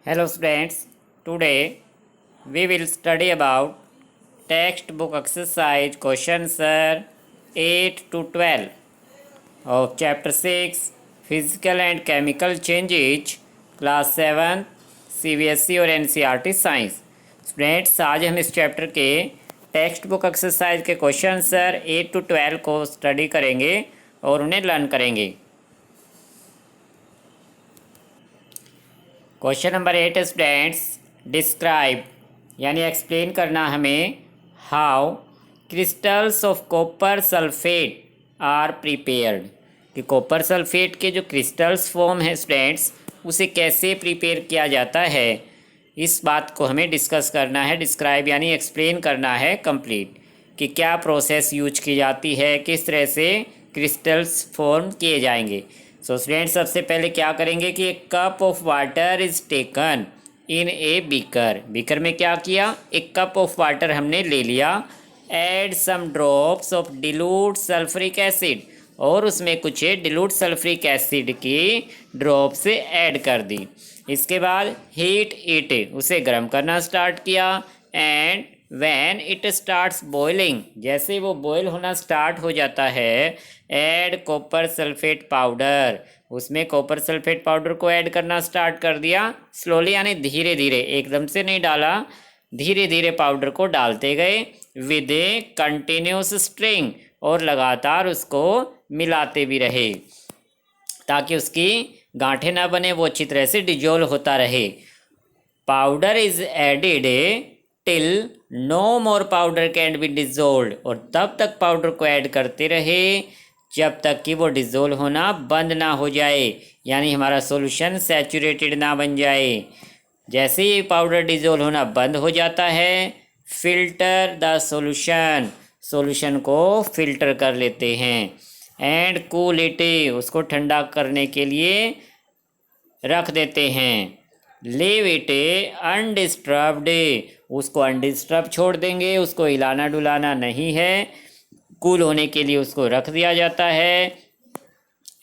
Hello students, today we will study about textbook exercise question answer 8 to 12 of chapter 6 Physical and Chemical Changes class 7 CBSE और NCERT science. Students आज हम इस chapter के text book exercise के question answer 8 to 12 को study करेंगे और उन्हें लर्न करेंगे। क्वेश्चन नंबर 8 स्टूडेंट्स, डिस्क्राइब यानी एक्सप्लेन करना हमें how crystals of copper sulphate are prepared, कि कॉपर सल्फेट के जो क्रिस्टल्स फॉर्म है स्टूडेंट्स उसे कैसे प्रिपेयर किया जाता है, इस बात को हमें डिस्कस करना है। डिस्क्राइब यानी एक्सप्लेन करना है कंप्लीट, कि क्या प्रोसेस यूज की जाती है, किस तरह से क्रिस्टल्स फॉर्म किए जाएंगे। सो स्टूडेंट सबसे पहले क्या करेंगे कि एक cup of water is taken in a beaker. Beaker में क्या किया, एक कप ऑफ वाटर हमने ले लिया। Add some drops of dilute sulphuric acid, और उसमें कुछ डिलूट सल्फ्रिक एसिड की ड्रॉप से ऐड कर दी। इसके बाद हीट इट, उसे गर्म करना स्टार्ट किया। And when it starts boiling, जैसे वो बॉयल होना स्टार्ट हो जाता है, ऐड कॉपर सल्फेट पाउडर, उसमें कॉपर सल्फेट पाउडर को ऐड करना स्टार्ट कर दिया। स्लोली यानी धीरे धीरे, एकदम से नहीं डाला, धीरे धीरे पाउडर को डालते गए। विद ए कंटिन्यूस स्ट्रिंग, और लगातार उसको मिलाते भी रहे ताकि उसकी गांठें ना बने, वो अच्छी तरह से डिजोल्व होता रहे। Powder is added till no more powder can be dissolve, और तब तक पाउडर को ऐड करते रहे जब तक कि वो डिजोल्व होना बंद ना हो जाए, यानी हमारा सॉल्यूशन सैचुरेटेड ना बन जाए। जैसे ही पाउडर डिजोल्व होना बंद हो जाता है, फिल्टर द सॉल्यूशन, सॉल्यूशन को फिल्टर कर लेते हैं। एंड कूल इट, उसको ठंडा करने के लिए रख देते हैं। लीव इट अनडिस्टर्ब्ड, उसको अनडिस्टर्ब छोड़ देंगे, उसको हिलाना डुलाना नहीं है, कूल होने के लिए उसको रख दिया जाता है।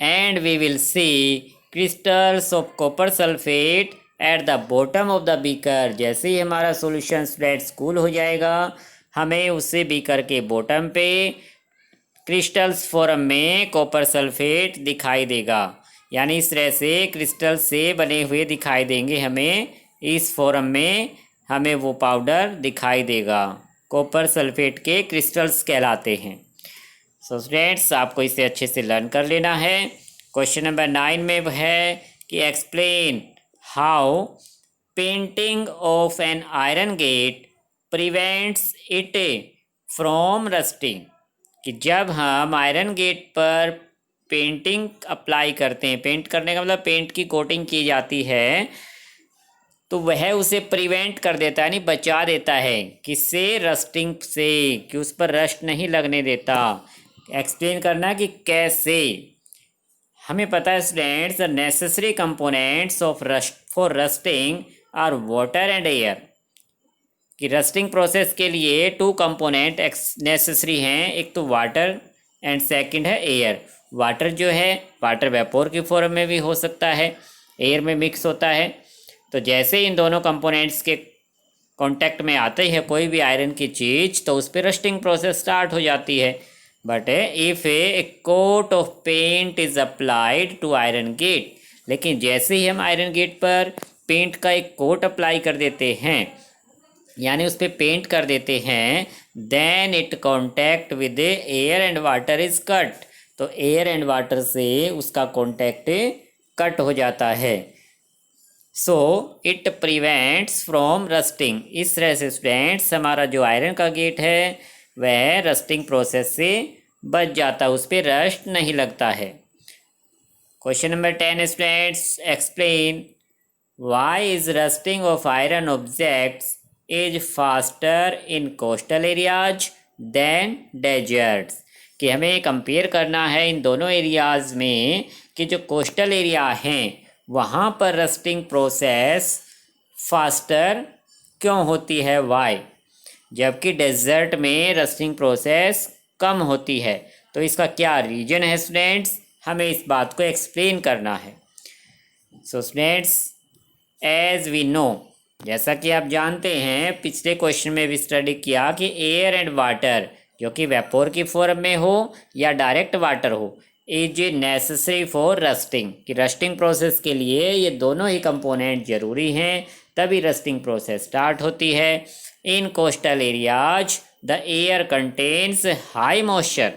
And we will see crystals of copper sulphate at the bottom of the beaker, जैसे ही हमारा सॉल्यूशन स्प्रेड्स कूल हो जाएगा, हमें उससे बीकर के बॉटम पे क्रिस्टल्स फॉर्म में कॉपर सल्फेट दिखाई देगा। यानी इस तरह से क्रिस्टल से बने हुए दिखाई देंगे हमें, इस फॉर्म में हमें वो पाउडर दिखाई देगा। कॉपर सल्फेट के क्रिस्टल्स कहलाते हैं। सो स्टूडेंट्स आपको इसे अच्छे से लर्न कर लेना है। क्वेश्चन नंबर 9 में है कि explain how painting of an iron gate prevents it from rusting, कि जब हम आयरन गेट पर पेंटिंग अप्लाई करते हैं, पेंट करने का मतलब पेंट की कोटिंग की जाती है, तो वह उसे प्रिवेंट कर देता है, यानी बचा देता है, किससे, रस्टिंग से, कि उस पर रस्ट नहीं लगने देता। एक्सप्लेन करना कि कैसे। हमें पता है students, the necessary components of rust for rusting are water and air, कि रस्टिंग प्रोसेस के लिए 2 कंपोनेंट नेसेसरी हैं, एक तो वाटर एंड सेकंड है एयर। वाटर जो है वाटर वेपोर की फॉर्म में भी हो सकता है, एयर में मिक्स होता है। तो जैसे इन दोनों कंपोनेंट्स के कांटेक्ट में आते हैं कोई भी आयरन की चीज़, तो उस पर रस्टिंग प्रोसेस स्टार्ट हो जाती है। But if a coat of paint is applied to iron gate, लेकिन जैसे ही हम आयरन गेट पर पेंट का एक कोट अप्लाई कर देते हैं, यानी उस पर पेंट कर देते हैं, then it contact with air and water is cut, तो एयर एंड वाटर से उसका कॉन्टैक्ट कट हो जाता है। So it prevents from rusting, इस तरह से स्टूडेंट्स हमारा जो आयरन का गेट है वह रस्टिंग प्रोसेस से बच जाता है, उस पर रस्ट नहीं लगता है। Question number 10 students, explain why is rusting of iron objects is faster in coastal areas than deserts, कि हमें कंपेयर करना है इन दोनों एरियाज़ में, कि जो कोस्टल एरिया हैं वहाँ पर रस्टिंग प्रोसेस फास्टर क्यों होती है, वाई, जबकि डेजर्ट में रस्टिंग प्रोसेस कम होती है। तो इसका क्या रीज़न है स्टूडेंट्स, हमें इस बात को एक्सप्लेन करना है। So students as we know, जैसा कि आप जानते हैं, पिछले क्वेश्चन में भी स्टडी किया कि एयर एंड वाटर, जो कि वेपोर की फॉर्म में हो या डायरेक्ट वाटर हो, इज नेसेसरी फॉर रस्टिंग, कि रस्टिंग प्रोसेस के लिए ये दोनों ही कंपोनेंट जरूरी हैं, तभी रस्टिंग प्रोसेस स्टार्ट होती है। इन coastal areas the air contains high moisture.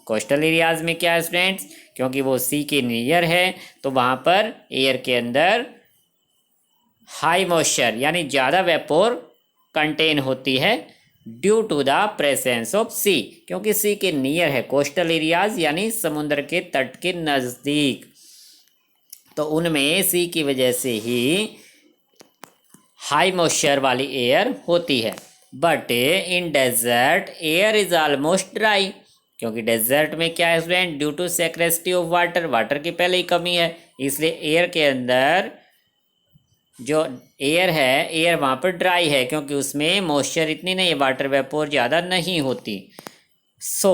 Coastal areas में क्या है स्टूडेंट्स, क्योंकि वो सी के नियर है तो वहाँ पर एयर के अंदर हाई मॉइस्चर यानी ज़्यादा वेपोर कंटेन होती है due to the presence of C, क्योंकि सी के नियर है। कोस्टल एरियाज यानी समुद्र के तट के नज़दीक, तो उनमें सी की वजह से ही हाई मॉइस्चर वाली एयर होती है। But in desert air is almost dry, क्योंकि डेजर्ट में क्या है student, due to scarcity of water, water की पहले ही कमी है, इसलिए एयर के अंदर जो एयर है, एयर वहाँ पर ड्राई है, क्योंकि उसमें मॉइस्चर इतनी नहीं है, वाटर वेपोर ज़्यादा नहीं होती। सो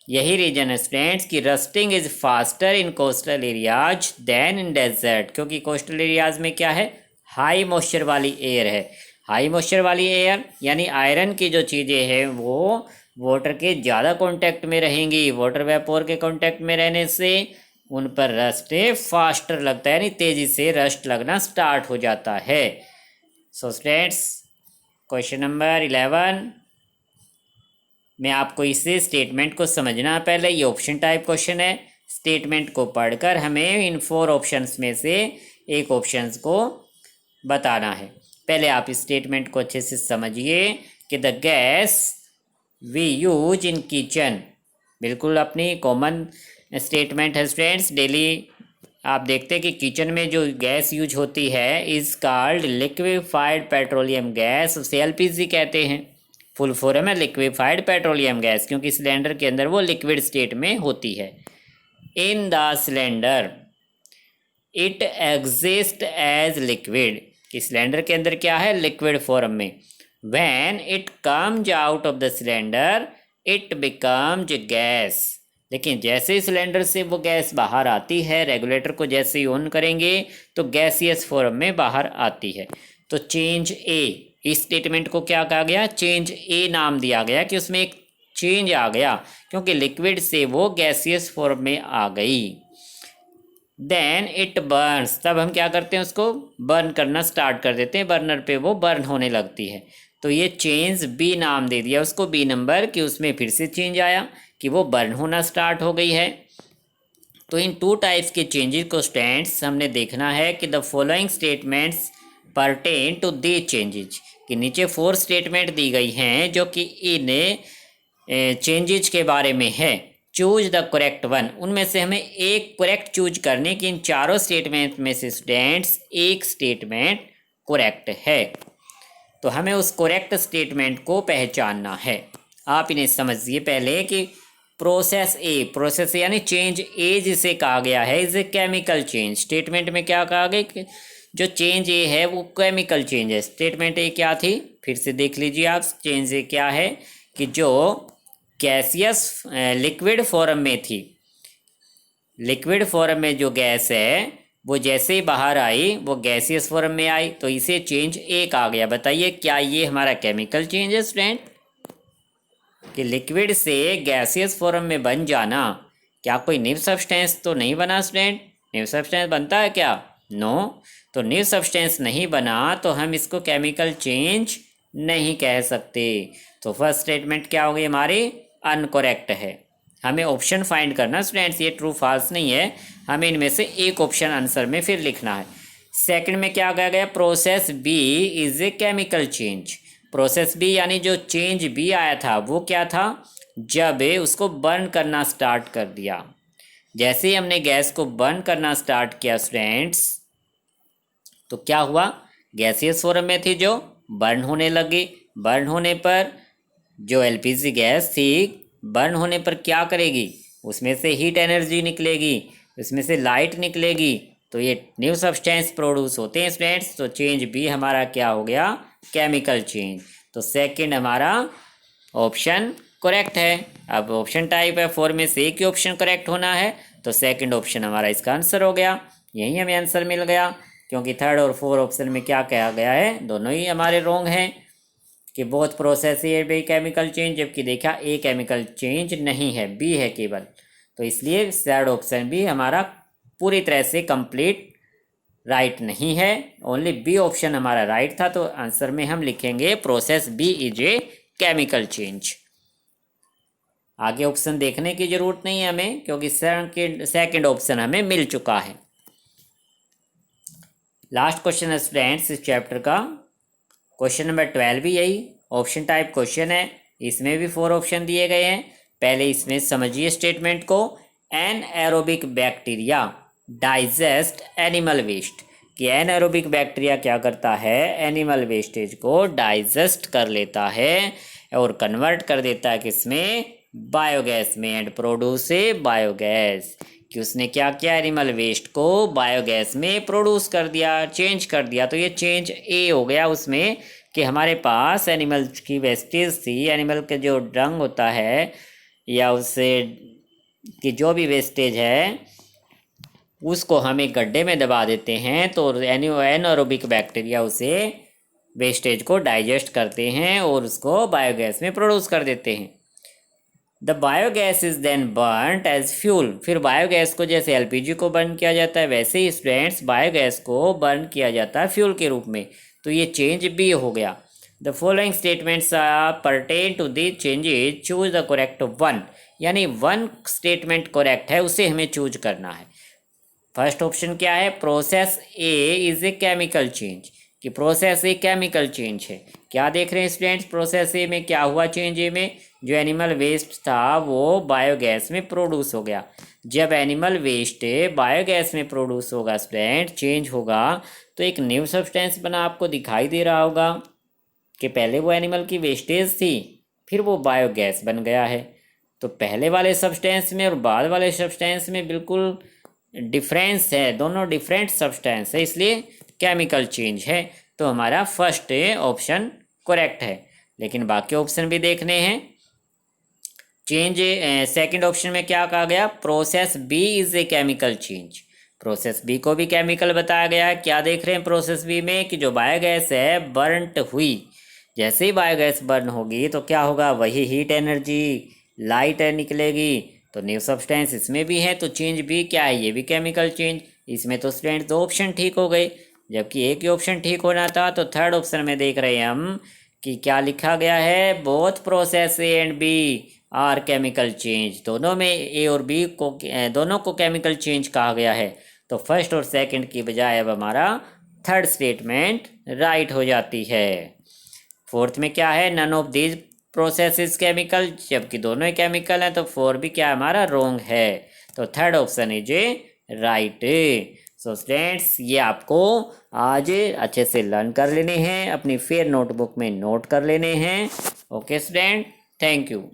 यही रीजन है स्टूडेंट्स कि rusting is faster in coastal areas than in desert, क्योंकि कोस्टल एरियाज में क्या है, हाई मॉइस्चर वाली एयर है। हाई मॉइस्चर वाली एयर यानी आयरन की जो चीज़ें हैं वो वाटर के ज़्यादा कांटेक्ट में रहेंगी, वाटर वेपोर के कांटेक्ट में रहने से उन पर रस्ट फास्टर लगता है, यानी तेज़ी से रस्ट लगना स्टार्ट हो जाता है। सो स्टूडेंट्स, क्वेश्चन नंबर 11 में आपको इसे स्टेटमेंट को समझना है। पहले ये ऑप्शन टाइप क्वेश्चन है, स्टेटमेंट को पढ़कर हमें इन 4 ऑप्शंस में से एक ऑप्शंस को बताना है। पहले आप इस स्टेटमेंट को अच्छे से समझिए कि the gas we use in kitchen, बिल्कुल अपनी कॉमन स्टेटमेंट है स्टूडेंट्स। डेली आप देखते हैं कि किचन में जो गैस यूज होती है is called liquefied petroleum gas, उसे एलपीजी कहते हैं। फुल फॉर्म है लिक्विफाइड पेट्रोलियम गैस, क्योंकि सिलेंडर के अंदर वो लिक्विड स्टेट में होती है। In the cylinder it exist as liquid, कि सिलेंडर के अंदर क्या है, लिक्विड फॉर्म में। When it comes out of the cylinder it becomes gas, लेकिन जैसे ही सिलेंडर से वो गैस बाहर आती है, रेगुलेटर को जैसे ही ऑन करेंगे तो गैसियस फॉर्म में बाहर आती है। तो चेंज ए, इस स्टेटमेंट को क्या कहा गया, चेंज ए नाम दिया गया कि उसमें एक चेंज आ गया, क्योंकि लिक्विड से वो गैसियस फॉर्म में आ गई। देन इट बर्न्स, तब हम क्या करते हैं, उसको बर्न करना स्टार्ट कर देते हैं, बर्नर पे वो बर्न होने लगती है। तो ये चेंज बी नाम दे दिया उसको, बी नंबर, कि उसमें फिर से चेंज आया कि वो बर्न होना स्टार्ट हो गई है। तो इन 2 टाइप्स के चेंजेस को स्टूडेंट्स हमने देखना है कि the following statements pertain to the changes, कि नीचे 4 स्टेटमेंट दी गई हैं जो कि इन चेंजेज के बारे में है। चूज द करेक्ट वन, उनमें से हमें एक करेक्ट चूज करने की, इन चारों स्टेटमेंट में से स्टूडेंट्स एक स्टेटमेंट करेक्ट है, तो हमें उस करेक्ट स्टेटमेंट को पहचानना है। आप इन्हें समझिए पहले कि प्रोसेस ए, प्रोसेस यानी चेंज ए जिसे कहा गया है is a chemical change. Statement में क्या कहा गया कि जो चेंज ए है वो केमिकल चेंज है। स्टेटमेंट ए क्या थी, फिर से देख लीजिए आप, चेंज ए क्या है कि जो गैसियस लिक्विड फॉर्म में थी, लिक्विड फॉर्म में जो गैस है वो जैसे ही बाहर आई वो गैसियस फॉर्म में आई, तो इसे चेंज ए कहा गया। बताइए क्या ये हमारा केमिकल चेंज है स्टूडेंट, कि लिक्विड से गैसियस फॉर्म में बन जाना, क्या कोई न्यू सब्सटेंस तो नहीं बना स्टूडेंट? न्यू सब्सटेंस बनता है क्या? नो। तो न्यू सब्सटेंस नहीं बना तो हम इसको केमिकल चेंज नहीं कह सकते। तो फर्स्ट स्टेटमेंट क्या हो गई हमारी, अनकरेक्ट है। हमें ऑप्शन फाइंड करना स्टूडेंट्स, ये ट्रू फॉल्स नहीं है, हमें इनमें से एक ऑप्शन आंसर में फिर लिखना है। सेकंड में क्या कहा गया, process B is a chemical change. Process B यानी जो चेंज बी आया था वो क्या था, जब उसको बर्न करना स्टार्ट कर दिया। जैसे ही हमने गैस को बर्न करना स्टार्ट किया स्टूडेंट्स, तो क्या हुआ, गैसियस फॉर्म में थी जो बर्न होने लगी। बर्न होने पर जो एलपीजी गैस थी, बर्न होने पर क्या करेगी, उसमें से हीट एनर्जी निकलेगी, उसमें से लाइट निकलेगी, तो ये न्यू सब्सटेंस प्रोड्यूस होते हैं स्टूडेंट्स। तो चेंज बी हमारा क्या हो गया, केमिकल चेंज। तो सेकंड हमारा ऑप्शन करेक्ट है। अब ऑप्शन टाइप है 4 में से एक ही ऑप्शन करेक्ट होना है, तो सेकंड ऑप्शन हमारा इसका आंसर हो गया। यही हमें आंसर मिल गया। क्योंकि थर्ड और फोर्थ ऑप्शन में क्या कहा गया है, दोनों ही हमारे रॉन्ग हैं कि both process A B chemical change, जबकि देखा ए केमिकल चेंज नहीं है, बी है केवल। तो इसलिए थर्ड ऑप्शन भी हमारा पूरी तरह से कंप्लीट राइट नहीं है, ओनली बी ऑप्शन हमारा राइट था। तो आंसर में हम लिखेंगे process B is a chemical change. आगे ऑप्शन देखने की जरूरत नहीं है हमें, क्योंकि सेकंड ऑप्शन हमें मिल चुका है। लास्ट क्वेश्चन है स्टूडेंट्स इस चैप्टर का, क्वेश्चन नंबर 12 भी यही ऑप्शन टाइप क्वेश्चन है। इसमें भी 4 ऑप्शन दिए गए हैं। पहले इसमें समझिए स्टेटमेंट को। An aerobic bacteria digest animal waste, कि एन एरोबिक बैक्टीरिया क्या करता है, एनिमल वेस्टेज को डाइजेस्ट कर लेता है और कन्वर्ट कर देता है किसमें, बायोगैस में, एंड प्रोड्यूस ए बायोगैस, कि उसने क्या किया, एनिमल वेस्ट को बायोगैस में प्रोड्यूस कर दिया, चेंज कर दिया। तो ये चेंज ए हो गया उसमें कि हमारे पास एनिमल की वेस्टेज थी, एनिमल का जो डंग होता है या उससे कि जो भी वेस्टेज है उसको हम एक गड्ढे में दबा देते हैं, तो एनारोबिक बैक्टीरिया उसे वेस्टेज को डाइजेस्ट करते हैं और उसको बायोगैस में प्रोड्यूस कर देते हैं। The biogas is then burned as fuel, फिर बायोगैस को जैसे एलपीजी को बर्न किया जाता है वैसे ही स्टूडेंट्स बायोगैस को बर्न किया जाता है फ्यूल के रूप में। तो ये चेंज भी हो गया। The following statements pertain to the changes, choose the correct one, यानी वन स्टेटमेंट करेक्ट है उसे हमें चूज करना है। फर्स्ट ऑप्शन क्या है, process A is a chemical change, कि प्रोसेस ए केमिकल चेंज है। क्या देख रहे हैं स्टूडेंट्स, प्रोसेस ए में क्या हुआ चेंज, ए में जो एनिमल वेस्ट था वो बायोगैस में प्रोड्यूस हो गया। जब एनिमल वेस्ट बायोगैस में प्रोड्यूस होगा स्टूडेंट, चेंज होगा, तो एक न्यू सब्सटेंस बना, आपको दिखाई दे रहा होगा कि पहले वो एनिमल की वेस्टेज थी फिर वो बायोगैस बन गया है। तो पहले वाले सब्सटेंस में और बाद वाले सब्सटेंस में बिल्कुल डिफरेंस है, दोनों डिफरेंट सब्सटेंस है, इसलिए केमिकल चेंज है। तो हमारा फर्स्ट ऑप्शन करेक्ट है। लेकिन बाकी ऑप्शन भी देखने हैं। चेंज सेकंड ऑप्शन में क्या कहा गया, process B is a chemical change, process B को भी केमिकल बताया गया है। क्या देख रहे हैं प्रोसेस बी में कि जो बायोगैस है बर्नट हुई, जैसे ही बायोगैस बर्न होगी तो क्या होगा, वही हीट एनर्जी लाइट निकलेगी। तो न्यू सब्सटेंस इसमें भी है, तो चेंज भी क्या है, ये भी केमिकल चेंज। इसमें तो स्टूडेंट 2 ऑप्शन ठीक हो गए, जबकि एक ही ऑप्शन ठीक होना था। तो थर्ड ऑप्शन में देख रहे हैं हम कि क्या लिखा गया है, both process A and B are chemical change, दोनों में ए और बी को दोनों को केमिकल चेंज कहा गया है। तो फर्स्ट और सेकंड की बजाय अब हमारा थर्ड स्टेटमेंट राइट हो जाती है। फोर्थ में क्या है, none of these process is chemical, जबकि दोनों ही केमिकल हैं, तो 4 भी क्या हमारा रॉन्ग है। तो third option is a right. So students ये आपको आज अच्छे से लर्न कर लेने हैं, अपनी फेयर नोटबुक में नोट कर लेने हैं। Okay student, thank you.